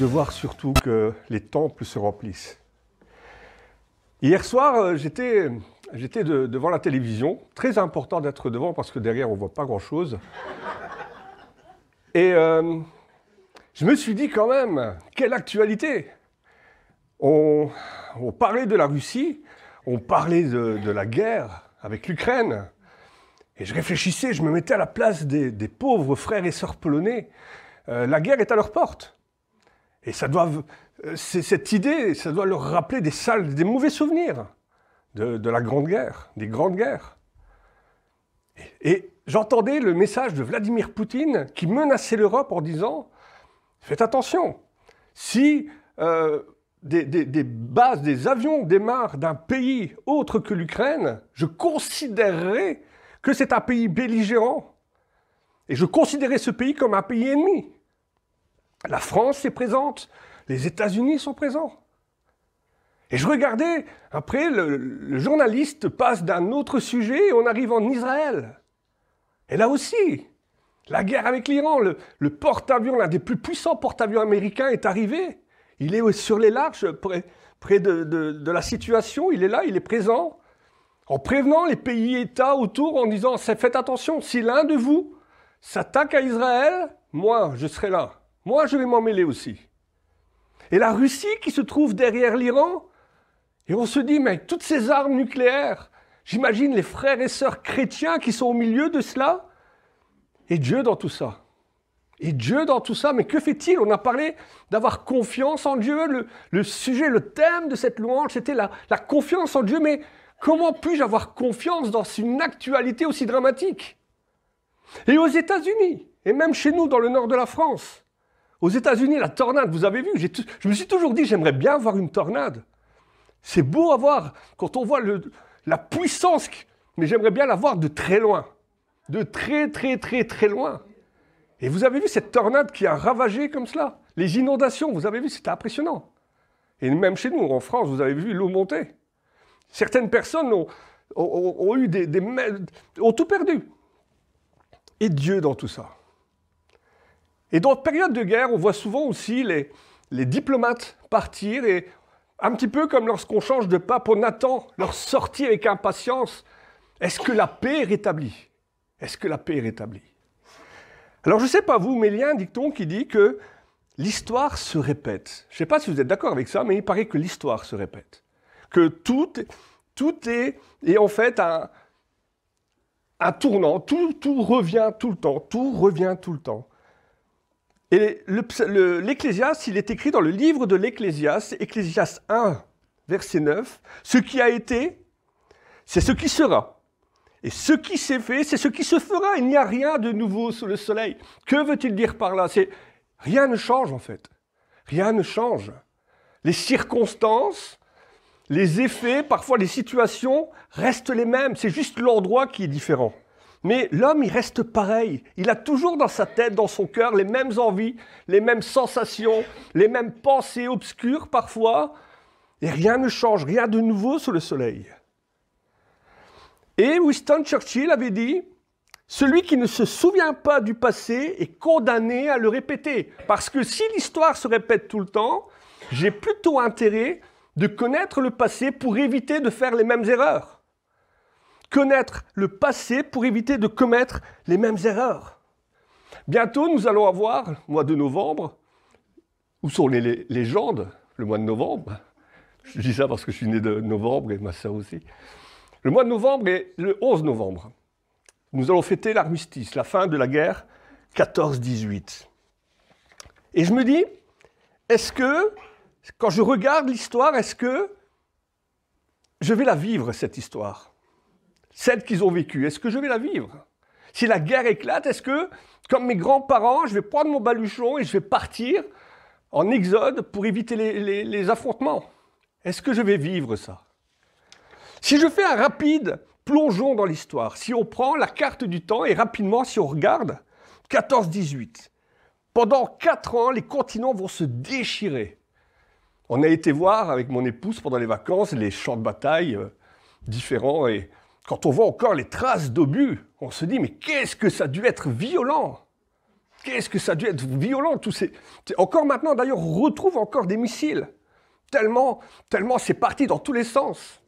de voir surtout que les temples se remplissent. Hier soir, j'étais devant la télévision. Très important d'être devant parce que derrière, on ne voit pas grand-chose. Et je me suis dit quand même, quelle actualité! On parlait de la Russie, on parlait de la guerre avec l'Ukraine. Et je réfléchissais, je me mettais à la place des pauvres frères et sœurs polonais. La guerre est à leur porte. Et cette idée, ça doit leur rappeler des mauvais souvenirs de la Grande Guerre, des grandes guerres. Et j'entendais le message de Vladimir Poutine qui menaçait l'Europe en disant « Faites attention, si des bases, des avions démarrent d'un pays autre que l'Ukraine, je considérerai que c'est un pays belligérant. Et je considérerai ce pays comme un pays ennemi. La France est présente, les États-Unis sont présents. » Et je regardais, après, le journaliste passe d'un autre sujet et on arrive en Israël. Et là aussi, la guerre avec l'Iran, le porte-avions, l'un des plus puissants porte-avions américains est arrivé. Il est sur les larges, près de la situation, il est là, il est présent, en prévenant les pays-États autour, en disant « Faites attention, si l'un de vous s'attaque à Israël, moi, je serai là. Moi, je vais m'en mêler aussi. » Et la Russie qui se trouve derrière l'Iran, et on se dit, mais avec toutes ces armes nucléaires, j'imagine les frères et sœurs chrétiens qui sont au milieu de cela, et Dieu dans tout ça. Et Dieu dans tout ça, mais que fait-il? On a parlé d'avoir confiance en Dieu, le sujet, le thème de cette louange, c'était la confiance en Dieu, mais comment puis-je avoir confiance dans une actualité aussi dramatique? Et aux États-Unis, et même chez nous, dans le nord de la France, aux États-Unis, la tornade, vous avez vu, je me suis toujours dit, j'aimerais bien avoir une tornade. C'est beau à voir, quand on voit la puissance, mais j'aimerais bien la voir de très loin. De très, très, très, très loin. Et vous avez vu cette tornade qui a ravagé comme cela. Les inondations, vous avez vu, c'était impressionnant. Et même chez nous, en France, vous avez vu l'eau monter. Certaines personnes ont tout perdu. Et Dieu dans tout ça. Et dans la période de guerre, on voit souvent aussi les diplomates partir et un petit peu comme lorsqu'on change de pape, on attend leur sortie avec impatience. Est-ce que la paix est rétablie? Est-ce que la paix est rétablie? Alors je ne sais pas vous, mais il y a un dicton qui dit que l'histoire se répète. Je ne sais pas si vous êtes d'accord avec ça, mais il paraît que l'histoire se répète. Que tout est en fait un tournant, tout revient tout le temps, tout revient tout le temps. Et l'Ecclésiaste, il est écrit dans le livre de l'Ecclésiaste, Ecclésiaste 1, verset 9, « Ce qui a été, c'est ce qui sera. Et ce qui s'est fait, c'est ce qui se fera. Il n'y a rien de nouveau sous le soleil. » Que veut-il dire par là? Rien ne change en fait. Rien ne change. Les circonstances, les effets, parfois les situations restent les mêmes. C'est juste l'endroit qui est différent. Mais l'homme, il reste pareil. Il a toujours dans sa tête, dans son cœur, les mêmes envies, les mêmes sensations, les mêmes pensées obscures parfois. Et rien ne change, rien de nouveau sous le soleil. Et Winston Churchill avait dit « Celui qui ne se souvient pas du passé est condamné à le répéter. Parce que si l'histoire se répète tout le temps, j'ai plutôt intérêt de connaître le passé pour éviter de faire les mêmes erreurs. » Connaître le passé pour éviter de commettre les mêmes erreurs. Bientôt, nous allons avoir, le mois de novembre, où sont les légendes, le mois de novembre. Je dis ça parce que je suis né de novembre et ma sœur aussi. Le mois de novembre est le 11 novembre. Nous allons fêter l'armistice, la fin de la guerre 14-18. Et je me dis, est-ce que, quand je regarde l'histoire, est-ce que je vais la vivre, cette histoire? Celle qu'ils ont vécue, est-ce que je vais la vivre? Si la guerre éclate, est-ce que, comme mes grands-parents, je vais prendre mon baluchon et je vais partir en exode pour éviter les affrontements? Est-ce que je vais vivre ça? Si je fais un rapide plongeon dans l'histoire, si on prend la carte du temps et rapidement, si on regarde 14-18, pendant 4 ans, les continents vont se déchirer. On a été voir avec mon épouse pendant les vacances les champs de bataille différents et quand on voit encore les traces d'obus, on se dit, mais qu'est-ce que ça a dû être violent! Qu'est-ce que ça a dû être violent, tous ces... Encore maintenant, d'ailleurs, on retrouve encore des missiles. Tellement c'est parti dans tous les sens.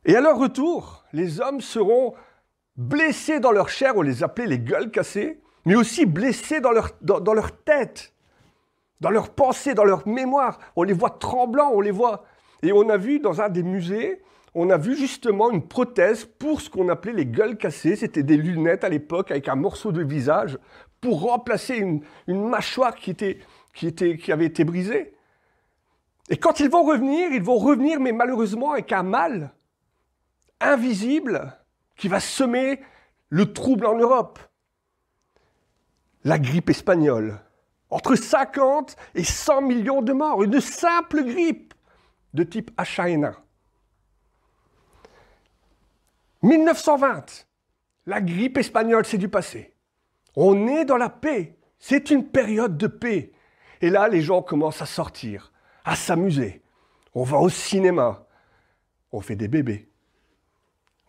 Et à leur retour, les hommes seront blessés dans leur chair, on les appelait les gueules cassées, mais aussi blessés dans leur tête, dans leurs pensées, dans leur mémoire. On les voit tremblants, on les voit. Et on a vu dans un des musées, on a vu justement une prothèse pour ce qu'on appelait les gueules cassées. C'était des lunettes à l'époque avec un morceau de visage pour remplacer une mâchoire qui avait été brisée. Et quand ils vont revenir, mais malheureusement avec un mal invisible qui va semer le trouble en Europe. La grippe espagnole. Entre 50 et 100 millions de morts. Une simple grippe de type H1N1. 1920. La grippe espagnole, c'est du passé. On est dans la paix. C'est une période de paix. Et là, les gens commencent à sortir, à s'amuser. On va au cinéma. On fait des bébés.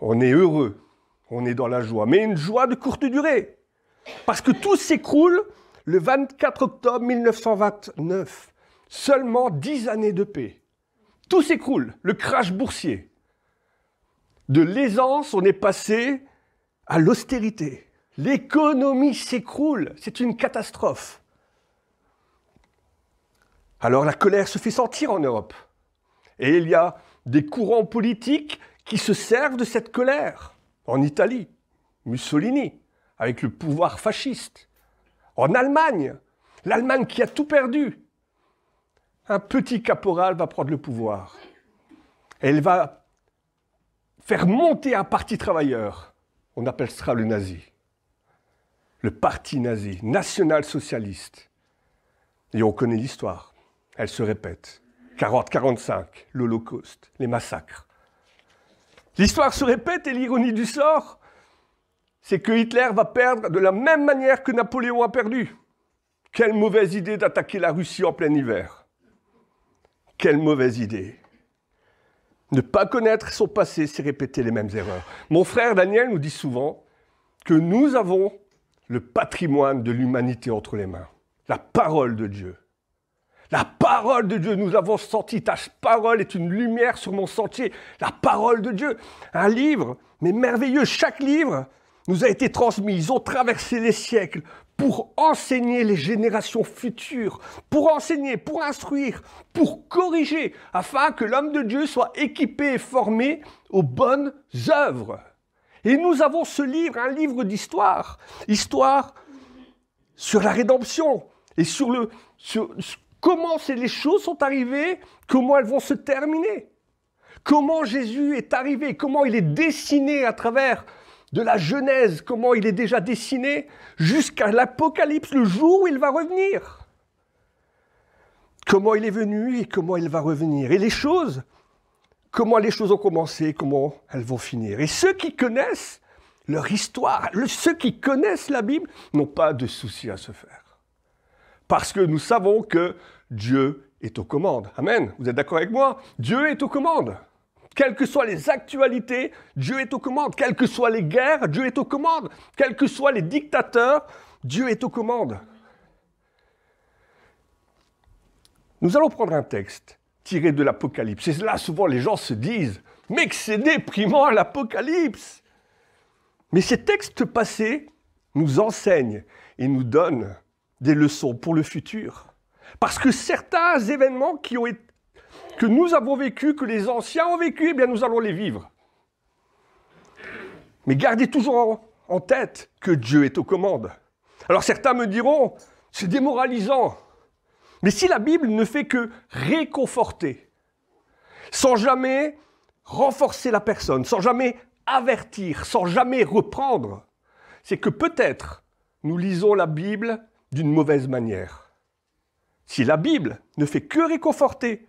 On est heureux. On est dans la joie. Mais une joie de courte durée. Parce que tout s'écroule le 24 octobre 1929. Seulement 10 années de paix. Tout s'écroule. Le crash boursier. De l'aisance, on est passé à l'austérité. L'économie s'écroule. C'est une catastrophe. Alors la colère se fait sentir en Europe. Et il y a des courants politiques qui se servent de cette colère. En Italie, Mussolini, avec le pouvoir fasciste. En Allemagne, l'Allemagne qui a tout perdu. Un petit caporal va prendre le pouvoir. Elle va faire monter un parti travailleur. On appelle ça le nazi. Le parti nazi, national-socialiste. Et on connaît l'histoire. Elle se répète. 40-45, l'Holocauste, les massacres. L'histoire se répète et l'ironie du sort, c'est que Hitler va perdre de la même manière que Napoléon a perdu. Quelle mauvaise idée d'attaquer la Russie en plein hiver. Quelle mauvaise idée. Ne pas connaître son passé, c'est répéter les mêmes erreurs. Mon frère Daniel nous dit souvent que nous avons le patrimoine de l'humanité entre les mains. La parole de Dieu. La parole de Dieu, nous avons senti, ta parole est une lumière sur mon sentier. La parole de Dieu, un livre, mais merveilleux. Chaque livre nous a été transmis. Ils ont traversé les siècles pour enseigner les générations futures, pour enseigner, pour instruire, pour corriger, afin que l'homme de Dieu soit équipé et formé aux bonnes œuvres. Et nous avons ce livre, un livre d'histoire. Histoire sur la rédemption et sur comment les choses sont arrivées, comment elles vont se terminer. Comment Jésus est arrivé, comment il est dessiné à travers de la Genèse, comment il est déjà dessiné jusqu'à l'Apocalypse, le jour où il va revenir. Comment il est venu et comment il va revenir. Et les choses, comment les choses ont commencé, comment elles vont finir. Et ceux qui connaissent leur histoire, ceux qui connaissent la Bible, n'ont pas de souci à se faire. Parce que nous savons que Dieu est aux commandes. Amen. Vous êtes d'accord avec moi? Dieu est aux commandes. Quelles que soient les actualités, Dieu est aux commandes. Quelles que soient les guerres, Dieu est aux commandes. Quels que soient les dictateurs, Dieu est aux commandes. Nous allons prendre un texte tiré de l'Apocalypse. Et là, souvent, les gens se disent « Mais que c'est déprimant, l'Apocalypse !» Mais ces textes passés nous enseignent et nous donnent des leçons pour le futur. Parce que certains événements que nous avons vécus, que les anciens ont vécus, eh bien nous allons les vivre. Mais gardez toujours en tête que Dieu est aux commandes. Alors certains me diront, c'est démoralisant. Mais si la Bible ne fait que réconforter, sans jamais renforcer la personne, sans jamais avertir, sans jamais reprendre, c'est que peut-être nous lisons la Bible d'une mauvaise manière. Si la Bible ne fait que réconforter,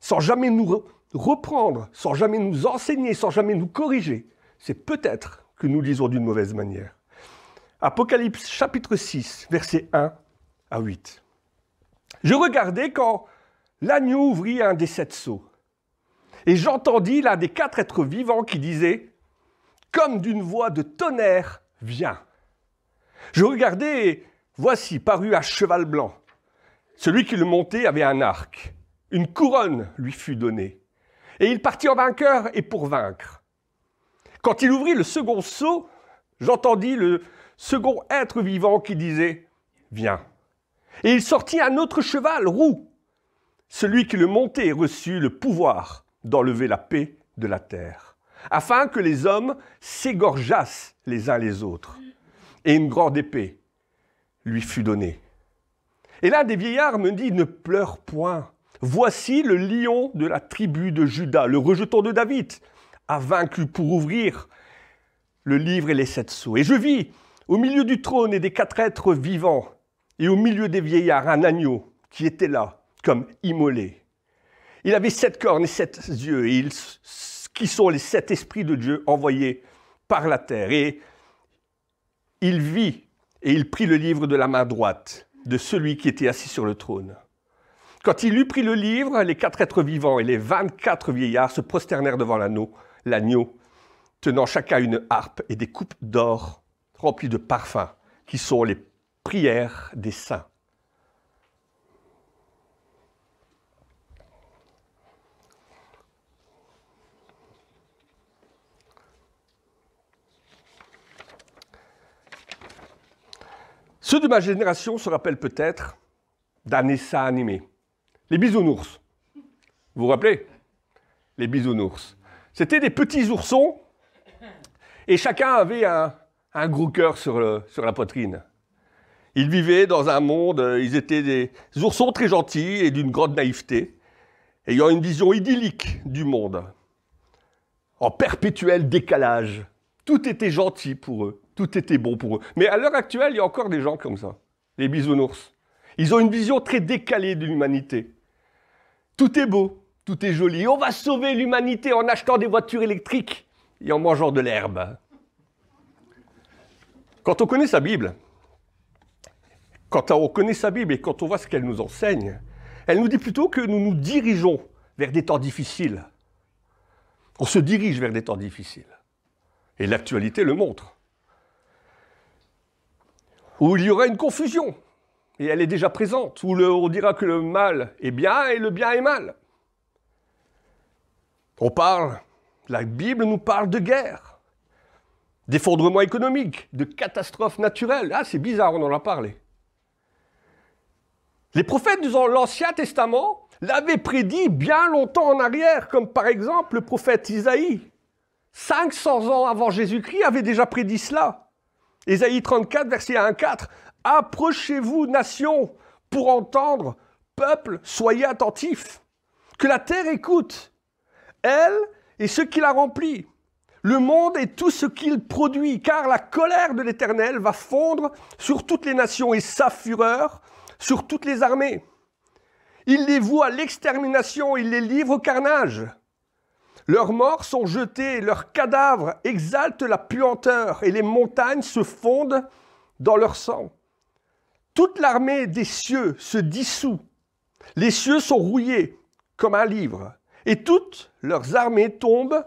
sans jamais nous reprendre, sans jamais nous enseigner, sans jamais nous corriger, c'est peut-être que nous lisons d'une mauvaise manière. Apocalypse chapitre 6, versets 1 à 8. Je regardais quand l'agneau ouvrit un des 7 sceaux, et j'entendis l'un des 4 êtres vivants qui disait « Comme d'une voix de tonnerre, viens !» Je regardais et voici, parut un cheval blanc. Celui qui le montait avait un arc. Une couronne lui fut donnée. Et il partit en vainqueur et pour vaincre. Quand il ouvrit le second sceau, j'entendis le second être vivant qui disait « Viens ». Et il sortit un autre cheval roux. Celui qui le montait reçut le pouvoir d'enlever la paix de la terre, afin que les hommes s'égorgeassent les uns les autres. Et une grande épée lui fut donnée. Et l'un des vieillards me dit « Ne pleure point. Voici le lion de la tribu de Juda, le rejeton de David, a vaincu pour ouvrir le livre et les 7 sceaux. Et je vis au milieu du trône et des 4 êtres vivants, et au milieu des vieillards, un agneau qui était là, comme immolé. Il avait 7 cornes et 7 yeux, qui sont les 7 esprits de Dieu envoyés par la terre. Et il vit et il prit le livre de la main droite de celui qui était assis sur le trône. Quand il eut pris le livre, les 4 êtres vivants et les 24 vieillards se prosternèrent devant l'agneau, tenant chacun une harpe et des coupes d'or remplies de parfums, qui sont les prières des saints. Ceux de ma génération se rappellent peut-être d'un dessin animé. Les bisounours. Vous vous rappelez? Les bisounours. C'était des petits oursons et chacun avait un gros cœur sur la poitrine. Ils vivaient dans un monde, ils étaient des oursons très gentils et d'une grande naïveté, ayant une vision idyllique du monde, en perpétuel décalage. Tout était gentil pour eux, tout était bon pour eux. Mais à l'heure actuelle, il y a encore des gens comme ça, les bisounours. Ils ont une vision très décalée de l'humanité. Tout est beau, tout est joli. On va sauver l'humanité en achetant des voitures électriques et en mangeant de l'herbe. Quand on connaît sa Bible, et quand on voit ce qu'elle nous enseigne, elle nous dit plutôt que nous nous dirigeons vers des temps difficiles. On se dirige vers des temps difficiles. Et l'actualité le montre. Où il y aura une confusion. Et elle est déjà présente, où on dira que le mal est bien et le bien est mal. La Bible nous parle de guerre, d'effondrement économique, de catastrophes naturelles. Ah, c'est bizarre, on en a parlé. Les prophètes de l'Ancien Testament l'avaient prédit bien longtemps en arrière, comme par exemple le prophète Isaïe. 500 ans avant Jésus-Christ avait déjà prédit cela. Ésaïe 34, verset 1-4. « Approchez-vous, nations, pour entendre, peuple, soyez attentifs. Que la terre écoute, elle et ce qui la remplit, le monde et tout ce qu'il produit, car la colère de l'Éternel va fondre sur toutes les nations et sa fureur sur toutes les armées. Il les voue à l'extermination, il les livre au carnage. Leurs morts sont jetés, leurs cadavres exaltent la puanteur et les montagnes se fondent dans leur sang. Toute l'armée des cieux se dissout. Les cieux sont rouillés comme un livre. Et toutes leurs armées tombent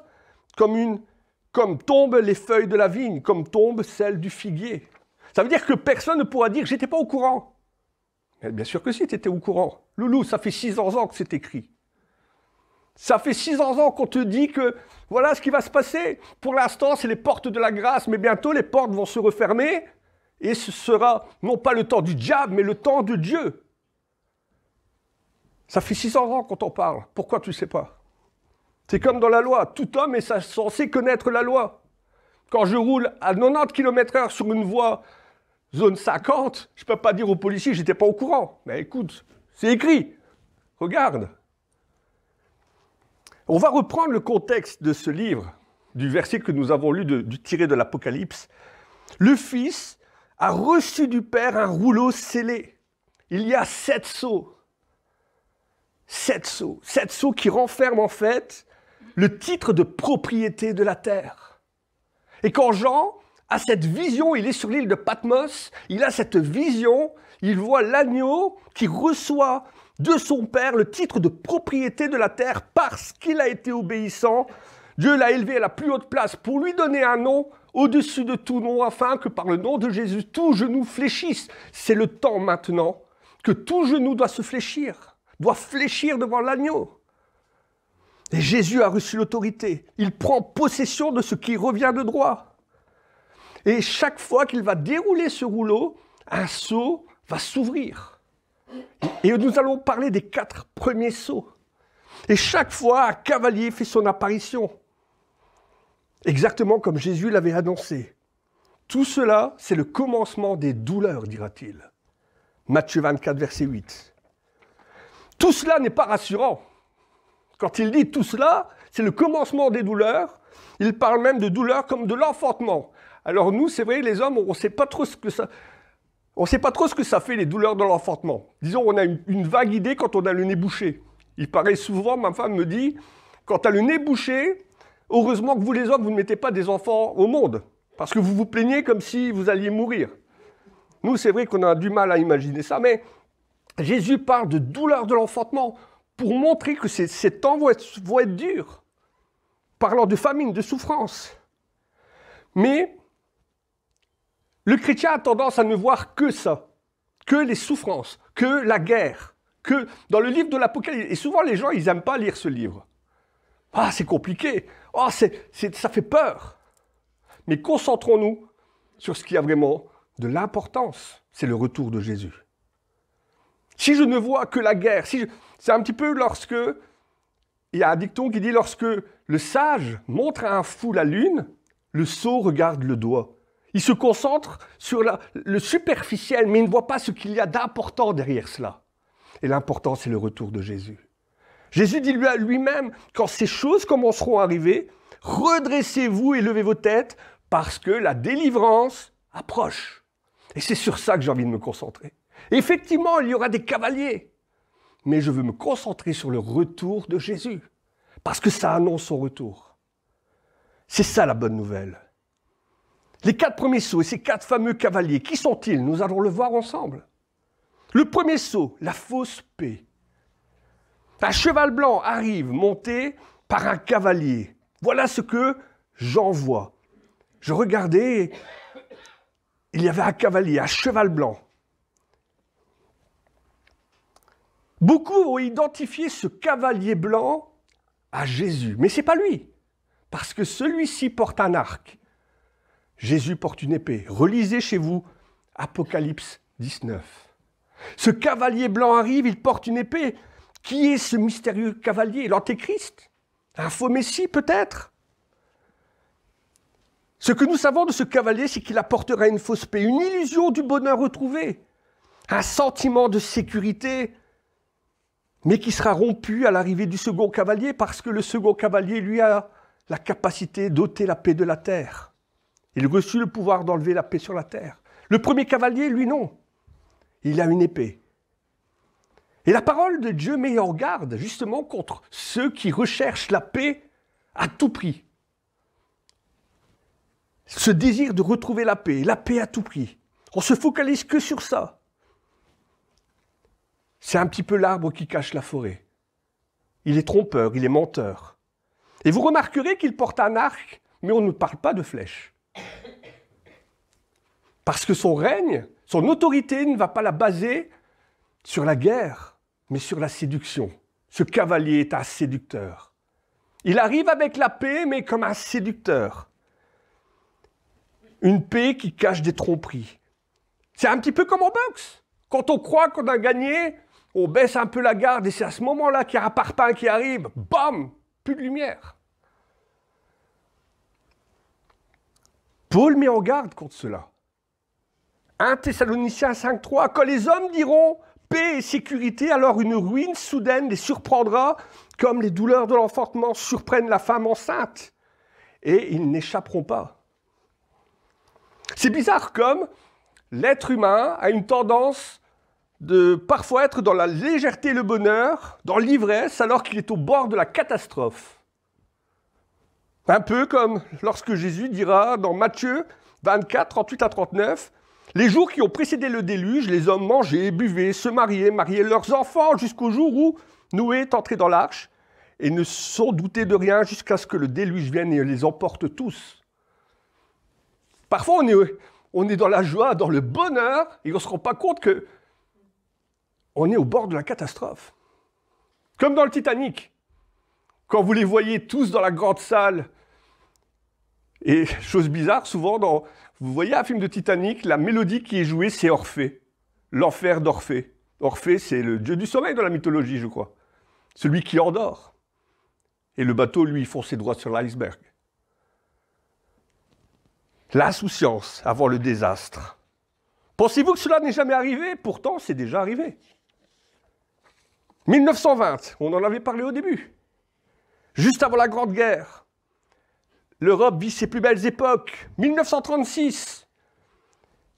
comme tombent les feuilles de la vigne, comme tombent celles du figuier. Ça veut dire que personne ne pourra dire « j'étais pas au courant ». Mais bien sûr que si, tu étais au courant. Loulou, ça fait 600 ans que c'est écrit. Ça fait 600 ans qu'on te dit que voilà ce qui va se passer. Pour l'instant, c'est les portes de la grâce, mais bientôt les portes vont se refermer et ce sera non pas le temps du diable, mais le temps de Dieu. Ça fait 600 ans qu'on t'en parle. Pourquoi tu ne sais pas? C'est comme dans la loi. Tout homme est censé connaître la loi. Quand je roule à 90 km/h sur une voie zone 50, je ne peux pas dire aux policiers que je n'étais pas au courant. Mais écoute, c'est écrit. Regarde. On va reprendre le contexte de ce livre, du verset que nous avons lu tiré de l'Apocalypse. Le Fils a reçu du Père un rouleau scellé. Il y a 7 sceaux. 7 sceaux. 7 sceaux qui renferment en fait le titre de propriété de la terre. Et quand Jean a cette vision, il est sur l'île de Patmos, il a cette vision, il voit l'agneau qui reçoit de son Père le titre de propriété de la terre parce qu'il a été obéissant. Dieu l'a élevé à la plus haute place pour lui donner un nom au-dessus de tout nom, afin que par le nom de Jésus, tout genou fléchisse. C'est le temps maintenant que tout genou doit se fléchir, doit fléchir devant l'agneau. Et Jésus a reçu l'autorité. Il prend possession de ce qui revient de droit. Et chaque fois qu'il va dérouler ce rouleau, un sceau va s'ouvrir. Et nous allons parler des 4 premiers sceaux. Et chaque fois, un cavalier fait son apparition. Exactement comme Jésus l'avait annoncé. Tout cela, c'est le commencement des douleurs, dira-t-il. Matthieu 24, verset 8. Tout cela n'est pas rassurant. Quand il dit tout cela, c'est le commencement des douleurs. Il parle même de douleurs comme de l'enfantement. Alors nous, c'est vrai, les hommes, on ne sait pas trop ce que ça fait, les douleurs de l'enfantement. Disons, on a une vague idée quand on a le nez bouché. Il paraît souvent, ma femme me dit, quand tu as le nez bouché, heureusement que vous les hommes, vous ne mettez pas des enfants au monde, parce que vous vous plaignez comme si vous alliez mourir. Nous, c'est vrai qu'on a du mal à imaginer ça, mais Jésus parle de douleur de l'enfantement pour montrer que ces temps vont être durs, parlant de famine, de souffrance. Mais le chrétien a tendance à ne voir que ça, que les souffrances, que la guerre, que dans le livre de l'Apocalypse, et souvent les gens, ils n'aiment pas lire ce livre. Ah, c'est compliqué, oh, ça fait peur. Mais concentrons-nous sur ce qui a vraiment de l'importance, c'est le retour de Jésus. Si je ne vois que la guerre, c'est un petit peu lorsque, il y a un dicton qui dit, lorsque le sage montre à un fou la lune, le sot regarde le doigt. Il se concentre sur le superficiel, mais il ne voit pas ce qu'il y a d'important derrière cela. Et l'important, c'est le retour de Jésus. Jésus dit lui-même, quand ces choses commenceront à arriver, redressez-vous et levez vos têtes, parce que la délivrance approche. Et c'est sur ça que j'ai envie de me concentrer. Et effectivement, il y aura des cavaliers, mais je veux me concentrer sur le retour de Jésus, parce que ça annonce son retour. C'est ça la bonne nouvelle. Les 4 premiers sceaux et ces 4 fameux cavaliers, qui sont-ils? Nous allons le voir ensemble. Le premier sceau, la fausse paix. Un cheval blanc arrive monté par un cavalier. Voilà ce que j'en vois. Je regardais, il y avait un cavalier, un cheval blanc. Beaucoup ont identifié ce cavalier blanc à Jésus, mais ce n'est pas lui, parce que celui-ci porte un arc. Jésus porte une épée. Relisez chez vous Apocalypse 19. Ce cavalier blanc arrive, il porte une épée. Qui est ce mystérieux cavalier? L'Antéchrist? Un faux messie peut-être? Ce que nous savons de ce cavalier, c'est qu'il apportera une fausse paix, une illusion du bonheur retrouvé, un sentiment de sécurité, mais qui sera rompu à l'arrivée du second cavalier, parce que le second cavalier, lui, a la capacité d'ôter la paix de la terre. Il reçut le pouvoir d'enlever la paix sur la terre. Le premier cavalier, lui, non. Il a une épée. Et la parole de Dieu met en garde justement contre ceux qui recherchent la paix à tout prix. Ce désir de retrouver la paix à tout prix. On se focalise que sur ça. C'est un petit peu l'arbre qui cache la forêt. Il est trompeur, il est menteur. Et vous remarquerez qu'il porte un arc, mais on ne parle pas de flèche. Parce que son règne, son autorité ne va pas la baser sur la guerre, mais sur la séduction. Ce cavalier est un séducteur. Il arrive avec la paix, mais comme un séducteur. Une paix qui cache des tromperies. C'est un petit peu comme en boxe. Quand on croit qu'on a gagné, on baisse un peu la garde et c'est à ce moment-là qu'il y a un parpaing qui arrive. Bam! Plus de lumière. Paul met en garde contre cela. 1 Thessaloniciens 5.3, quand les hommes diront paix et sécurité, alors une ruine soudaine les surprendra, comme les douleurs de l'enfantement surprennent la femme enceinte. Et ils n'échapperont pas. C'est bizarre comme l'être humain a une tendance de parfois être dans la légèreté et le bonheur, dans l'ivresse, alors qu'il est au bord de la catastrophe. Un peu comme lorsque Jésus dira dans Matthieu 24, 38 à 39, « Les jours qui ont précédé le déluge, les hommes mangeaient, buvaient, se mariaient, mariaient leurs enfants jusqu'au jour où Noé est entré dans l'arche et ne se sont doutés de rien jusqu'à ce que le déluge vienne et les emporte tous. » Parfois, on est dans la joie, dans le bonheur, et on ne se rend pas compte qu'on est au bord de la catastrophe. Comme dans le Titanic. Quand vous les voyez tous dans la grande salle, et chose bizarre, souvent, vous voyez un film de Titanic, la mélodie qui est jouée, c'est Orphée, l'enfer d'Orphée. Orphée, c'est le dieu du sommeil dans la mythologie, je crois. Celui qui endort. Et le bateau, lui, fonçait droit sur l'iceberg. L'insouciance avant le désastre. Pensez-vous que cela n'est jamais arrivé? Pourtant, c'est déjà arrivé. 1920, on en avait parlé au début. Juste avant la Grande Guerre, l'Europe vit ses plus belles époques. 1936,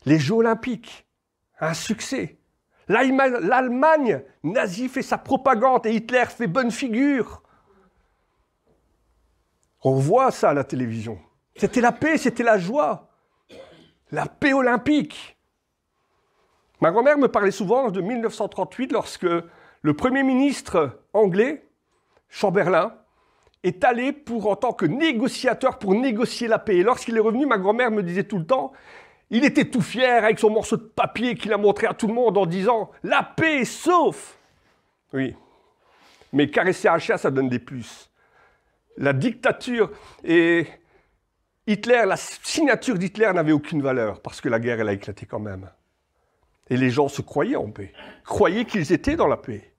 les Jeux Olympiques, un succès. L'Allemagne nazie fait sa propagande et Hitler fait bonne figure. On voit ça à la télévision. C'était la paix, c'était la joie. La paix olympique. Ma grand-mère me parlait souvent de 1938 lorsque le Premier ministre anglais, Chamberlain, est allé en tant que négociateur pour négocier la paix. Et lorsqu'il est revenu, ma grand-mère me disait tout le temps, il était tout fier avec son morceau de papier qu'il a montré à tout le monde en disant « La paix est sauf !» Oui, mais caresser un chien, ça donne des plus. La dictature et Hitler, la signature d'Hitler n'avait aucune valeur parce que la guerre, elle a éclaté quand même. Et les gens se croyaient en paix, croyaient qu'ils étaient dans la paix.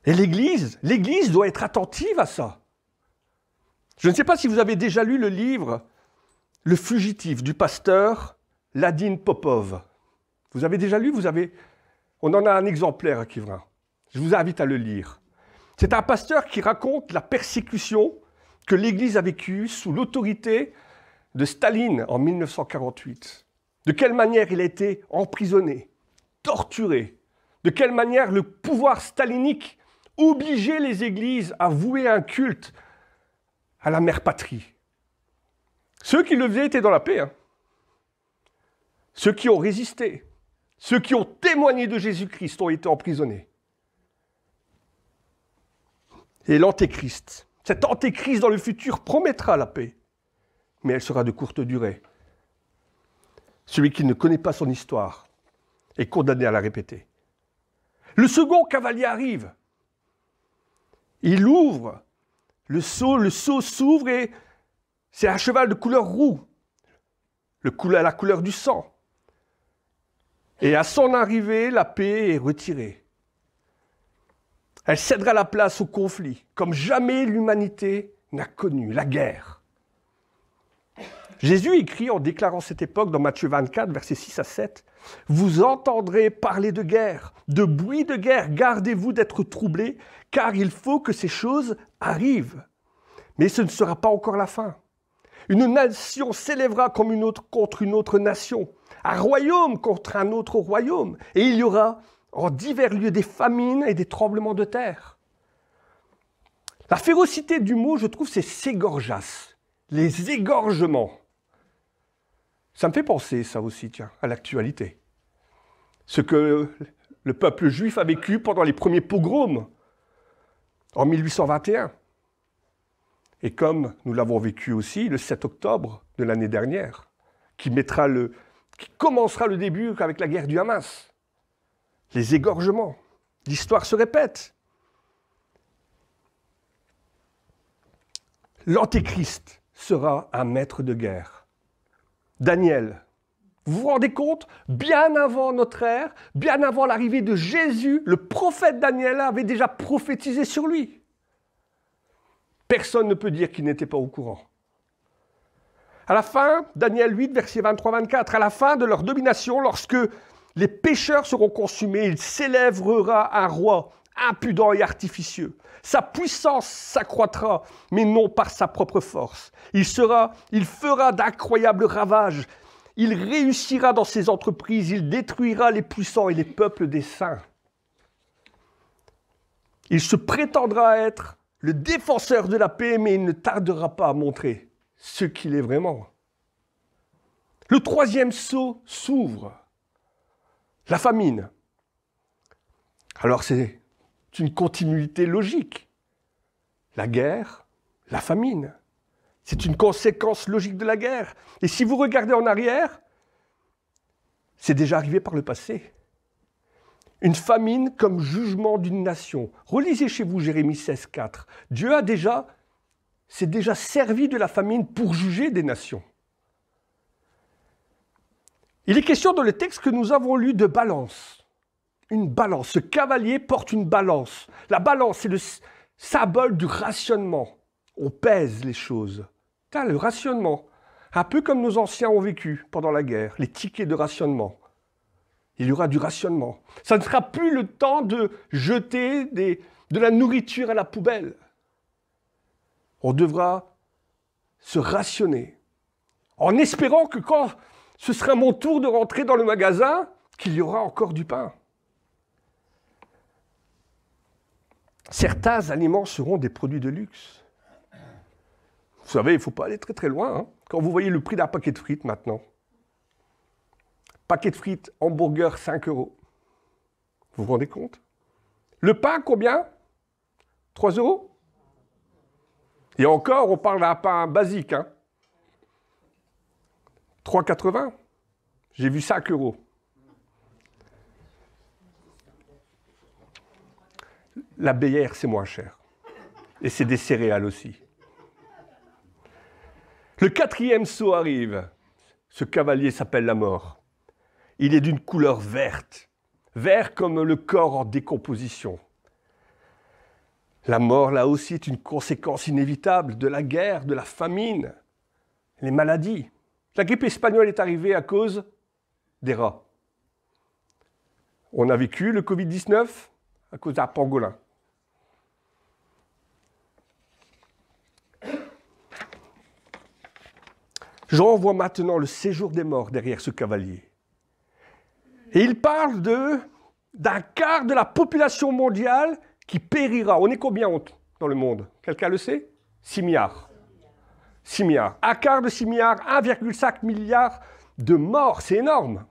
Et l'Église doit être attentive à ça. Je ne sais pas si vous avez déjà lu le livre « Le fugitif » du pasteur Ladine Popov. Vous avez déjà lu? On en a un exemplaire à Kivrin. Je vous invite à le lire. C'est un pasteur qui raconte la persécution que l'Église a vécue sous l'autorité de Staline en 1948. De quelle manière il a été emprisonné, torturé. De quelle manière le pouvoir stalinique obligeait les églises à vouer un culte à la mère patrie. Ceux qui le faisaient étaient dans la paix. Ceux qui ont résisté, ceux qui ont témoigné de Jésus-Christ ont été emprisonnés. Et l'antéchrist, cet antéchrist dans le futur promettra la paix, mais elle sera de courte durée. Celui qui ne connaît pas son histoire est condamné à la répéter. Le second cavalier arrive. Il ouvre le seau s'ouvre et c'est un cheval de couleur roux, la couleur du sang. Et à son arrivée, la paix est retirée. Elle cédera la place au conflit, comme jamais l'humanité n'a connu, la guerre. Jésus écrit en déclarant cette époque dans Matthieu 24, versets 6 à 7, « Vous entendrez parler de guerre, de bruit de guerre, gardez-vous d'être troublés, car il faut que ces choses arrivent. Mais ce ne sera pas encore la fin. Une nation s'élèvera comme une autre contre une autre nation, un royaume contre un autre royaume, et il y aura en divers lieux des famines et des tremblements de terre. » La férocité du mot, je trouve, c'est ségorgeas, les égorgements. Ça me fait penser, ça aussi, tiens, à l'actualité. Ce que le peuple juif a vécu pendant les premiers pogroms en 1821. Et comme nous l'avons vécu aussi le 7 octobre de l'année dernière, qui commencera le début avec la guerre du Hamas. Les égorgements. L'histoire se répète. L'antéchrist sera un maître de guerre. Daniel, vous vous rendez compte? Bien avant notre ère, bien avant l'arrivée de Jésus, le prophète Daniel avait déjà prophétisé sur lui. Personne ne peut dire qu'il n'était pas au courant. À la fin, Daniel 8, versets 23-24, à la fin de leur domination, lorsque les pécheurs seront consumés, il s'élèvera un roi impudent et artificieux. Sa puissance s'accroîtra, mais non par sa propre force. Il fera d'incroyables ravages. Il réussira dans ses entreprises. Il détruira les puissants et les peuples des saints. Il se prétendra être le défenseur de la paix, mais il ne tardera pas à montrer ce qu'il est vraiment. Le troisième sceau s'ouvre. La famine. Alors c'est une continuité logique. La guerre, la famine. C'est une conséquence logique de la guerre. Et si vous regardez en arrière, c'est déjà arrivé par le passé. Une famine comme jugement d'une nation. Relisez chez vous Jérémie 16, 4. Dieu s'est déjà servi de la famine pour juger des nations. Il est question dans le texte que nous avons lu de balance. Une balance. Ce cavalier porte une balance. La balance, c'est le symbole du rationnement. On pèse les choses. Le rationnement. Un peu comme nos anciens ont vécu pendant la guerre, les tickets de rationnement. Il y aura du rationnement. Ça ne sera plus le temps de jeter de la nourriture à la poubelle. On devra se rationner. En espérant que quand ce sera mon tour de rentrer dans le magasin, qu'il y aura encore du pain. Certains aliments seront des produits de luxe. Vous savez, il ne faut pas aller très très loin. Hein. Quand vous voyez le prix d'un paquet de frites maintenant, paquet de frites, hamburger, 5 €. Vous vous rendez compte? Le pain, combien? 3 €? Et encore, on parle d'un pain basique. Hein. 3,80 €. J'ai vu 5 €. La Bélière, c'est moins cher. Et c'est des céréales aussi. Le 4e sceau arrive. Ce cavalier s'appelle la mort. Il est d'une couleur verte. Vert comme le corps en décomposition. La mort, là aussi, est une conséquence inévitable de la guerre, de la famine, les maladies. La grippe espagnole est arrivée à cause des rats. On a vécu le Covid-19 à cause d'un pangolin. Jean voit maintenant le séjour des morts derrière ce cavalier. Et il parle d'un quart de la population mondiale qui périra. On est combien dans le monde? Quelqu'un le sait? 6 milliards. 6 milliards. Un quart de 6 milliards, 1,5 milliard de morts. C'est énorme.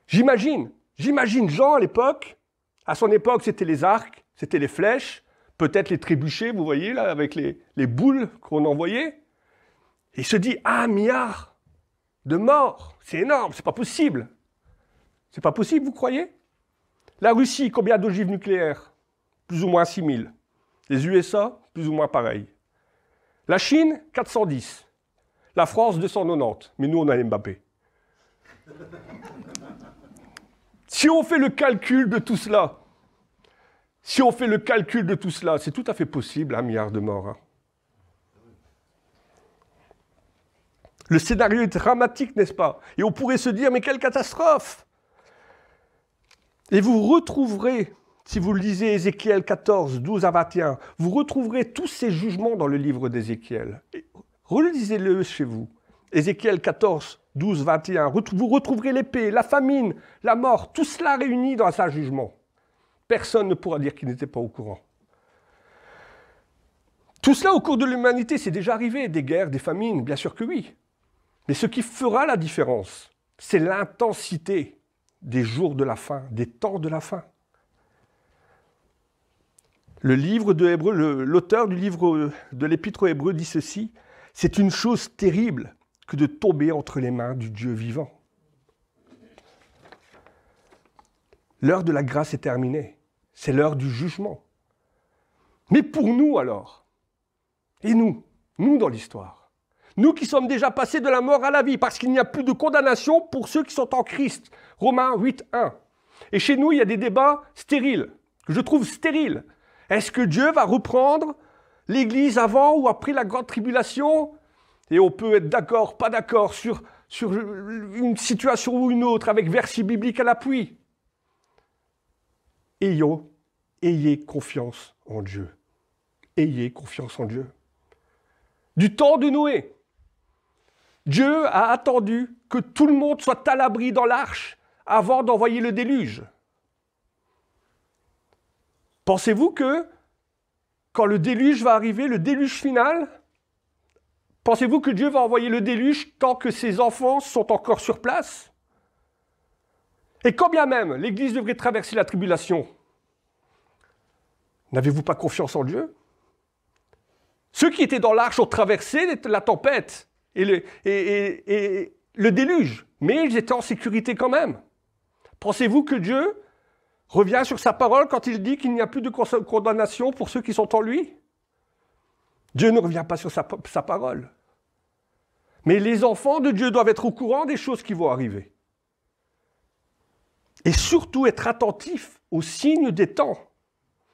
J'imagine Jean à l'époque. À son époque, c'était les arcs, c'était les flèches, peut-être les trébuchets, vous voyez, là, avec les boules qu'on envoyait. Et il se dit, 1 milliard de morts. C'est énorme, c'est pas possible. C'est pas possible, vous croyez? La Russie, combien d'ogives nucléaires? Plus ou moins 6 000. Les USA, plus ou moins pareil. La Chine, 410. La France, 290. Mais nous, on a Mbappé. Si on fait le calcul de tout cela, c'est tout à fait possible, 1 milliard de morts. Hein. Le scénario est dramatique, n'est-ce pas? Et on pourrait se dire, mais quelle catastrophe! Et vous retrouverez, si vous lisez Ézéchiel 14, 12 à 21, vous retrouverez tous ces jugements dans le livre d'Ézéchiel. Relisez-le chez vous. Ézéchiel 14, 12, 21. Vous retrouverez l'épée, la famine, la mort, tout cela réuni dans un jugement. Personne ne pourra dire qu'il n'était pas au courant. Tout cela au cours de l'humanité, c'est déjà arrivé, des guerres, des famines, bien sûr que oui. Mais ce qui fera la différence, c'est l'intensité des jours de la fin, des temps de la fin. Le livre de Hébreux, l'auteur du livre de l'Épître aux Hébreux dit ceci, « C'est une chose terrible que de tomber entre les mains du Dieu vivant. » L'heure de la grâce est terminée. C'est l'heure du jugement. Mais pour nous alors, et nous dans l'histoire, nous qui sommes déjà passés de la mort à la vie, parce qu'il n'y a plus de condamnation pour ceux qui sont en Christ. Romains 8, 1. Et chez nous, il y a des débats stériles, que je trouve stériles. Est-ce que Dieu va reprendre l'Église avant ou après la grande tribulation? Et on peut être d'accord, pas d'accord sur une situation ou une autre avec versets bibliques à l'appui. Ayez confiance en Dieu. Ayez confiance en Dieu. Du temps de Noé, Dieu a attendu que tout le monde soit à l'abri dans l'arche avant d'envoyer le déluge. Pensez-vous que quand le déluge va arriver, le déluge final, pensez-vous que Dieu va envoyer le déluge tant que ses enfants sont encore sur place? Et quand bien même l'Église devrait traverser la tribulation, n'avez-vous pas confiance en Dieu? Ceux qui étaient dans l'arche ont traversé la tempête et le déluge, mais ils étaient en sécurité quand même. Pensez-vous que Dieu revient sur sa parole quand il dit qu'il n'y a plus de condamnation pour ceux qui sont en lui? Dieu ne revient pas sur sa parole. Mais les enfants de Dieu doivent être au courant des choses qui vont arriver. Et surtout être attentifs aux signes des temps.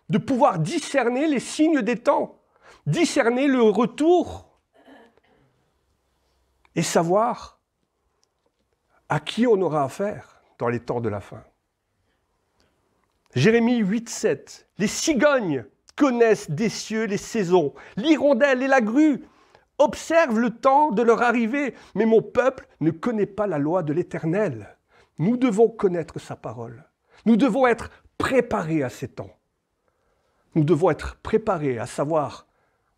De pouvoir discerner les signes des temps. Discerner le retour. Et savoir à qui on aura affaire dans les temps de la fin. Jérémie 8,7. Les cigognes connaissent des cieux les saisons. L'hirondelle et la grue observent le temps de leur arrivée. Mais mon peuple ne connaît pas la loi de l'Éternel. Nous devons connaître sa parole. Nous devons être préparés à ces temps. Nous devons être préparés à savoir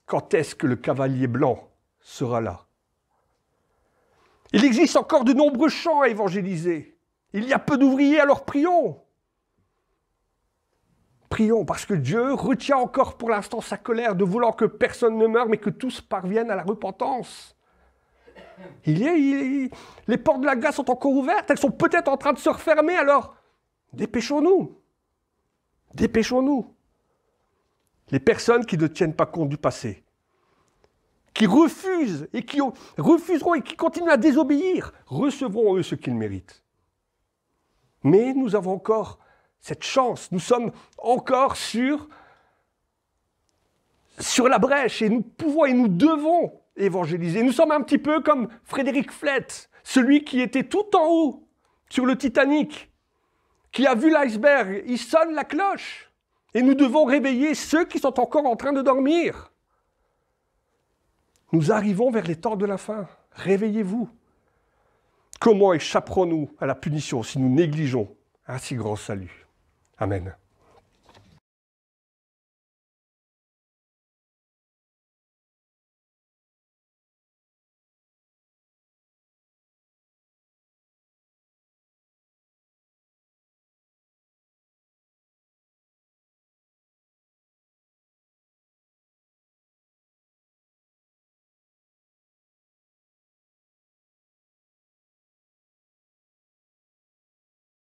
quand est-ce que le cavalier blanc sera là. Il existe encore de nombreux champs à évangéliser. Il y a peu d'ouvriers, alors prions. Prions, parce que Dieu retient encore pour l'instant sa colère de vouloir que personne ne meure, mais que tous parviennent à la repentance. Les portes de la grâce sont encore ouvertes, elles sont peut-être en train de se refermer, alors dépêchons-nous. Dépêchons-nous. Les personnes qui ne tiennent pas compte du passé, qui refusent et qui refuseront et qui continuent à désobéir, recevront eux ce qu'ils méritent. Mais nous avons encore cette chance, nous sommes encore sur la brèche et nous pouvons et nous devons évangéliser. Nous sommes un petit peu comme Frédéric Flett, celui qui était tout en haut sur le Titanic, qui a vu l'iceberg, il sonne la cloche et nous devons réveiller ceux qui sont encore en train de dormir. Nous arrivons vers les temps de la fin. Réveillez-vous. Comment échapperons-nous à la punition si nous négligeons un si grand salut? Amen.